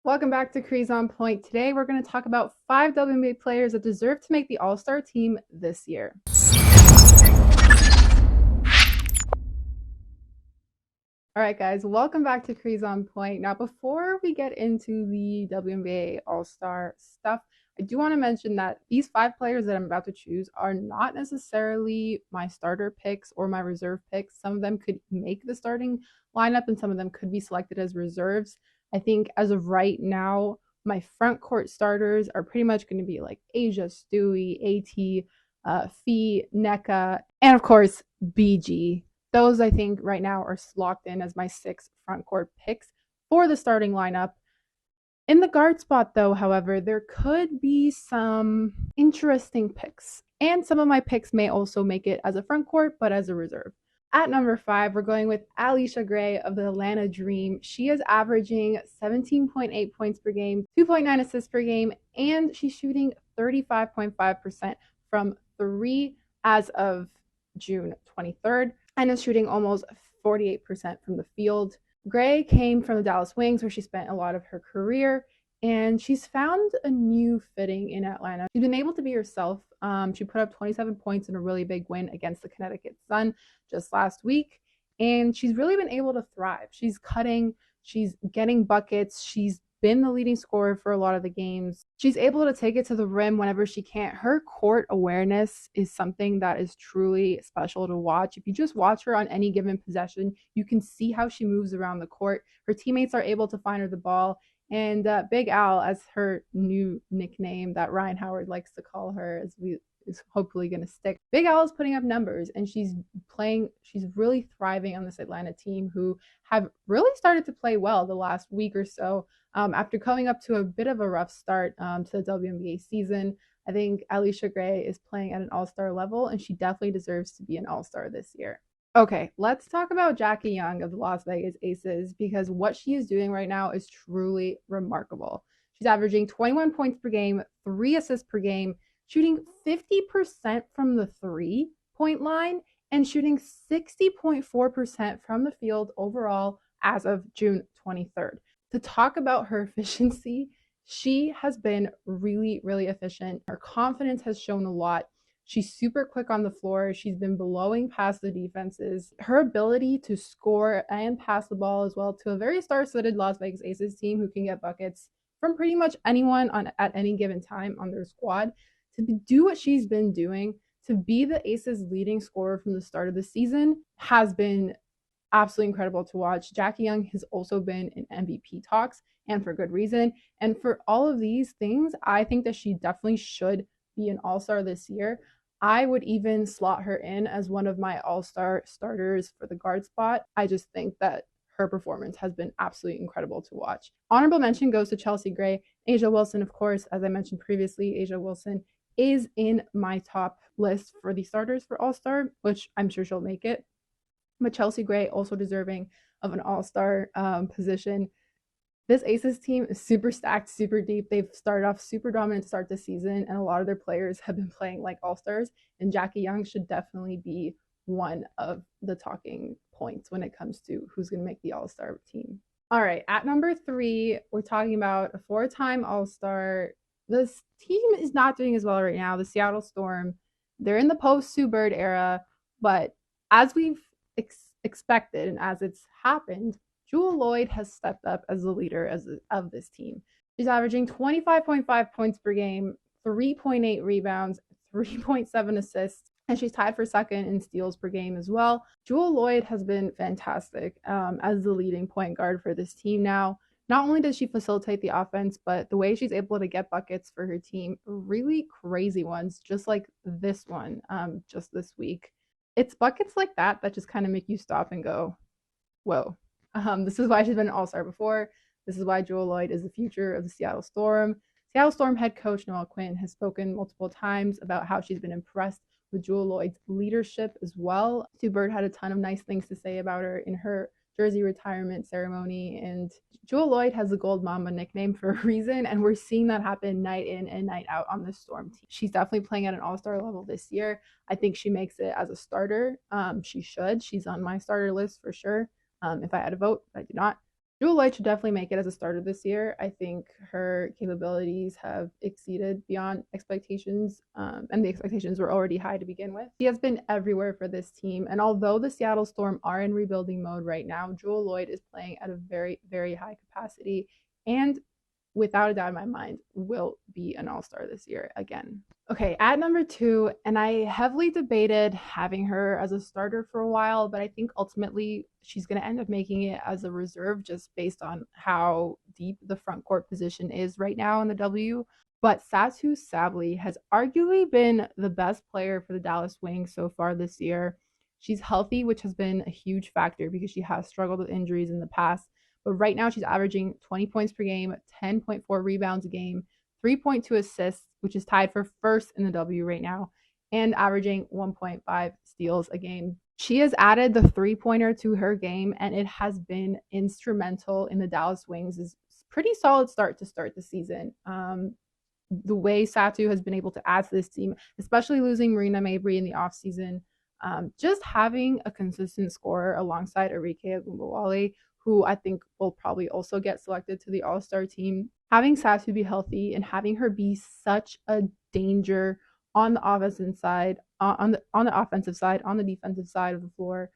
Welcome back to Crease on Point. Today we're going to talk about 5 WNBA players that deserve to make the All-Star team this year. All right, guys, welcome back to Crease on Point. Now, before we get into the WNBA All-Star stuff, I do want to mention that these 5 players that I'm about to choose are not necessarily my starter picks or my reserve picks. Some of them could make the starting lineup and some of them could be selected as reserves. I think as of right now, my front court starters are pretty much going to be like Asia, Stewie, AT, Fee, NECA, and of course, BG. Those I think right now are locked in as my 6 front court picks for the starting lineup. In the guard spot, though, however, there could be some interesting picks. And some of my picks may also make it as a front court, but as a reserve. At number 5, we're going with Allisha Gray of the Atlanta Dream. She is averaging 17.8 points per game, 2.9 assists per game, and she's shooting 35.5% from 3 as of June 23rd, and is shooting almost 48% from the field. Gray came from the Dallas Wings, where she spent a lot of her career, and she's found a new fitting in Atlanta. She's been able to be herself. She put up 27 points in a really big win against the Connecticut Sun just last week, and she's really been able to thrive. She's cutting, she's getting buckets, she's been the leading scorer for a lot of the games. She's able to take it to the rim whenever she can't. Her court awareness is something that is truly special to watch. If you just watch her on any given possession, you can see how she moves around the court. Her teammates are able to find her the ball. And Big Al, as her new nickname that Ryan Howard likes to call her, is hopefully going to stick. Big Al is putting up numbers, and she's really thriving on this Atlanta team, who have really started to play well the last week or so. After coming up to a bit of a rough start to the WNBA season, I think Allisha Gray is playing at an all-star level, and she definitely deserves to be an all-star this year. Okay, let's talk about Jackie Young of the Las Vegas Aces, because what she is doing right now is truly remarkable. She's averaging 21 points per game, 3 assists per game, shooting 50% from the 3-point line, and shooting 60.4% from the field overall as of June 23rd. To talk about her efficiency, she has been really, really efficient. Her confidence has shown a lot. She's super quick on the floor. She's been blowing past the defenses. Her ability to score and pass the ball as well to a very star-studded Las Vegas Aces team who can get buckets from pretty much anyone at any given time on their squad, to do what she's been doing, to be the Aces leading scorer from the start of the season, has been absolutely incredible to watch. Jackie Young has also been in MVP talks, and for good reason. And for all of these things, I think that she definitely should be an all-star this year. I would even slot her in as one of my all-star starters for the guard spot. I just think that her performance has been absolutely incredible to watch. Honorable mention goes to Chelsea Gray. A'ja Wilson, of course, as I mentioned previously, A'ja Wilson is in my top list for the starters for all-star, which I'm sure she'll make it. But Chelsea Gray also deserving of an all-star position. This Aces team is super stacked, super deep. They've started off super dominant to start the season, and a lot of their players have been playing like all-stars, and Jackie Young should definitely be one of the talking points when it comes to who's going to make the all-star team. All right, at number 3, we're talking about a 4-time all-star. This team is not doing as well right now, the Seattle Storm. They're in the post-Sue Bird era, but as we've expected and as it's happened, Jewell Loyd has stepped up as the leader of this team. She's averaging 25.5 points per game, 3.8 rebounds, 3.7 assists, and she's tied for second in steals per game as well. Jewell Loyd has been fantastic as the leading point guard for this team now. Not only does she facilitate the offense, but the way she's able to get buckets for her team, really crazy ones, just like this one just this week. It's buckets like that that just kind of make you stop and go, whoa. This is why she's been an all-star before. This is why Jewell Loyd is the future of the Seattle Storm. Seattle Storm head coach Noelle Quinn has spoken multiple times about how she's been impressed with Jewell Loyd's leadership as well. Sue Bird had a ton of nice things to say about her in her jersey retirement ceremony, and Jewell Loyd has the Gold Mamba nickname for a reason, and we're seeing that happen night in and night out on the Storm team. She's definitely playing at an all-star level this year. I think she makes it as a starter. She should. She's on my starter list for sure. If I had a vote, but I do not. Jewell Loyd should definitely make it as a starter this year. I think her capabilities have exceeded beyond expectations, and the expectations were already high to begin with. She has been everywhere for this team, and although the Seattle Storm are in rebuilding mode right now, Jewell Loyd is playing at a very, very high capacity, and without a doubt in my mind, will be an all-star this year again. Okay, at number 2, and I heavily debated having her as a starter for a while, but I think ultimately she's going to end up making it as a reserve just based on how deep the front court position is right now in the W. But Satou Sabally has arguably been the best player for the Dallas Wings so far this year. She's healthy, which has been a huge factor because she has struggled with injuries in the past. But right now, she's averaging 20 points per game, 10.4 rebounds a game, 3.2 assists, which is tied for first in the W right now, and averaging 1.5 steals a game. She has added the three-pointer to her game, and it has been instrumental in the Dallas Wings' pretty solid start to start the season. The way Satou has been able to add to this team, especially losing Marina Mabrey in the offseason, just having a consistent scorer alongside Arike Agumbawale, who I think will probably also get selected to the All-Star team. Having Satou be healthy and having her be such a danger on the offensive side, on the offensive side, on the defensive side of the floor,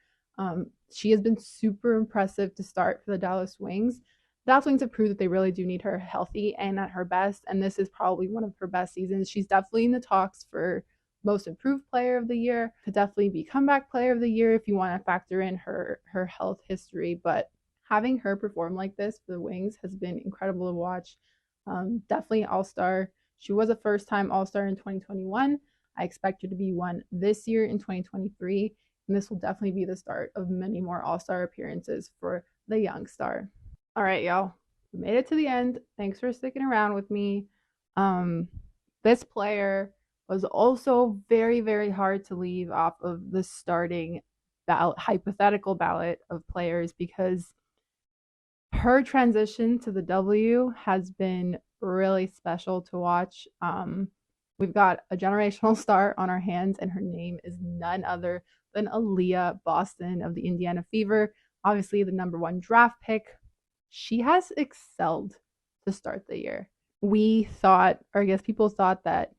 she has been super impressive to start for the Dallas Wings. Dallas Wings have proved that they really do need her healthy and at her best, and this is probably one of her best seasons. She's definitely in the talks for most improved player of the year, could definitely be comeback player of the year if you want to factor in her health history, but having her perform like this for the Wings has been incredible to watch. Definitely all-star. She was a first-time all-star in 2021. I expect her to be one this year in 2023, and this will definitely be the start of many more all-star appearances for the young star. All right, y'all. We made it to the end. Thanks for sticking around with me. This player was also very, very hard to leave off of the starting hypothetical ballot of players because her transition to the W has been really special to watch. We've got a generational star on our hands, and her name is none other than Aliyah Boston of the Indiana Fever, obviously the #1 draft pick. She has excelled to start the year. We thought, or I guess people thought, that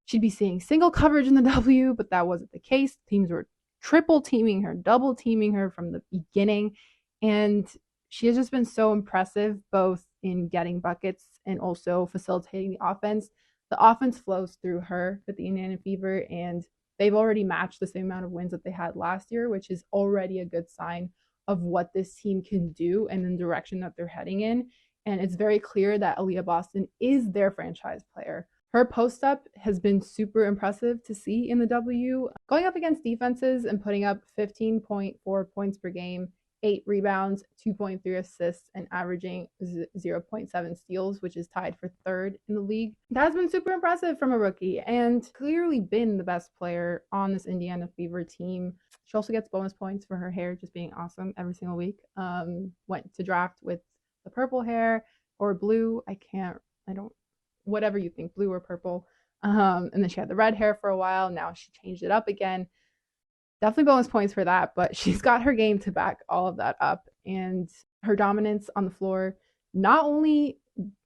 she'd be seeing single coverage in the W, but that wasn't the case. Teams were triple teaming her, double teaming her from the beginning. And she has just been so impressive, both in getting buckets and also facilitating the offense. The offense flows through her with the Indiana Fever, and they've already matched the same amount of wins that they had last year, which is already a good sign of what this team can do and the direction that they're heading in. And it's very clear that Aliyah Boston is their franchise player. Her post up has been super impressive to see in the W, going up against defenses and putting up 15.4 points per game, 8 rebounds, 2.3 assists, and averaging 0.7 steals, which is tied for third in the league. That has been super impressive from a rookie and clearly been the best player on this Indiana Fever team. She also gets bonus points for her hair just being awesome every single week. Went to draft with the purple hair or blue. Whatever you think, blue or purple. And then she had the red hair for a while. Now she changed it up again. Definitely bonus points for that, but she's got her game to back all of that up. And her dominance on the floor, not only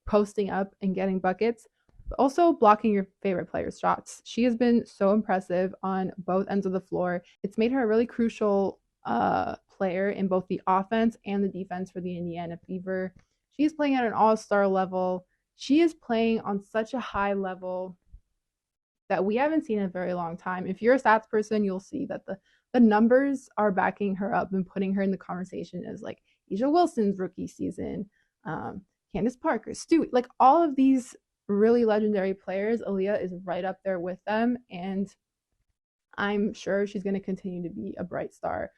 posting up and getting buckets, but also blocking your favorite player's shots. She has been so impressive on both ends of the floor. It's made her a really crucial player in both the offense and the defense for the Indiana Fever. She's playing at an all-star level. She is playing on such a high level that we haven't seen in a very long time. If you're a stats person, you'll see that the numbers are backing her up and putting her in the conversation as like A'ja Wilson's rookie season, Candace Parker, Stewie, like all of these really legendary players. Aliyah is right up there with them, and I'm sure she's going to continue to be a bright spot.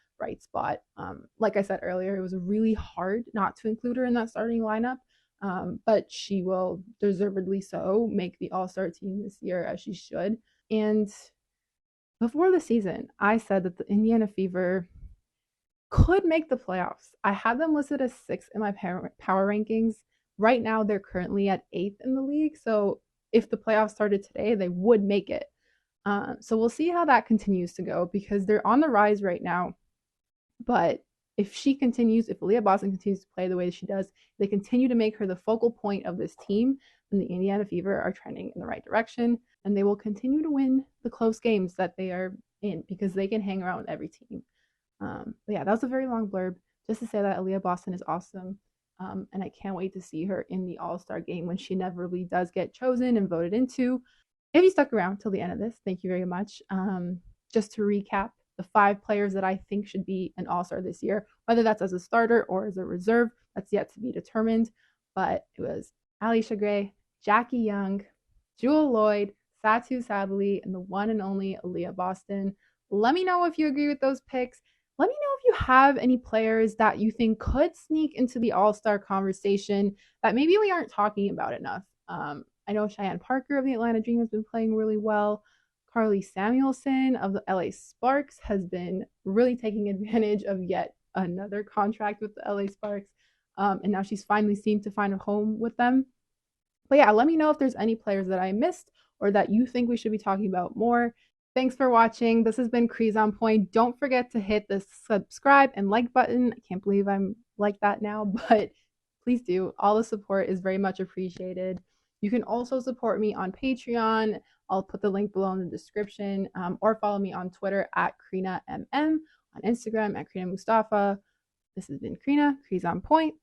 Like I said earlier, it was really hard not to include her in that starting lineup. But she will deservedly so make the All-Star team this year, as she should. And before the season, I said that the Indiana Fever could make the playoffs. I had them listed as 6th in my power rankings. Right now, they're currently at 8th in the league. So if the playoffs started today, they would make it. So we'll see how that continues to go because they're on the rise right now. But if Aliyah Boston continues to play the way she does, they continue to make her the focal point of this team, then the Indiana Fever are trending in the right direction, and they will continue to win the close games that they are in because they can hang around with every team. But yeah, that was a very long blurb just to say that Aliyah Boston is awesome. And I can't wait to see her in the All-Star game when she inevitably does get chosen and voted into. If you stuck around till the end of this, thank you very much. Just to recap, the 5 players that I think should be an All-Star this year, whether that's as a starter or as a reserve, that's yet to be determined. But it was Allisha Gray, Jackie Young, Jewell Loyd, Satou Sabally, and the one and only Aliyah Boston. Let me know if you agree with those picks. Let me know if you have any players that you think could sneak into the All-Star conversation that maybe we aren't talking about enough. I know Cheyenne Parker of the Atlanta Dream has been playing really well. Carly Samuelson of the LA Sparks has been really taking advantage of yet another contract with the LA Sparks. And now she's finally seemed to find a home with them. But yeah, let me know if there's any players that I missed or that you think we should be talking about more. Thanks for watching. This has been Crease on Point. Don't forget to hit the subscribe and like button. I can't believe I'm like that now, but please do. All the support is very much appreciated. You can also support me on Patreon. I'll put the link below in the description, or follow me on Twitter at KrinaMM, on Instagram at Krina Mustafa. This has been Krina, Crease on Point.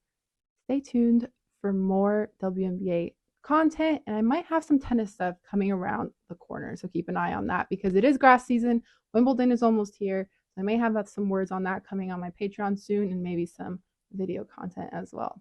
Stay tuned for more WNBA content, and I might have some tennis stuff coming around the corner, so keep an eye on that because it is grass season. Wimbledon is almost here, so I may have some words on that coming on my Patreon soon, and maybe some video content as well.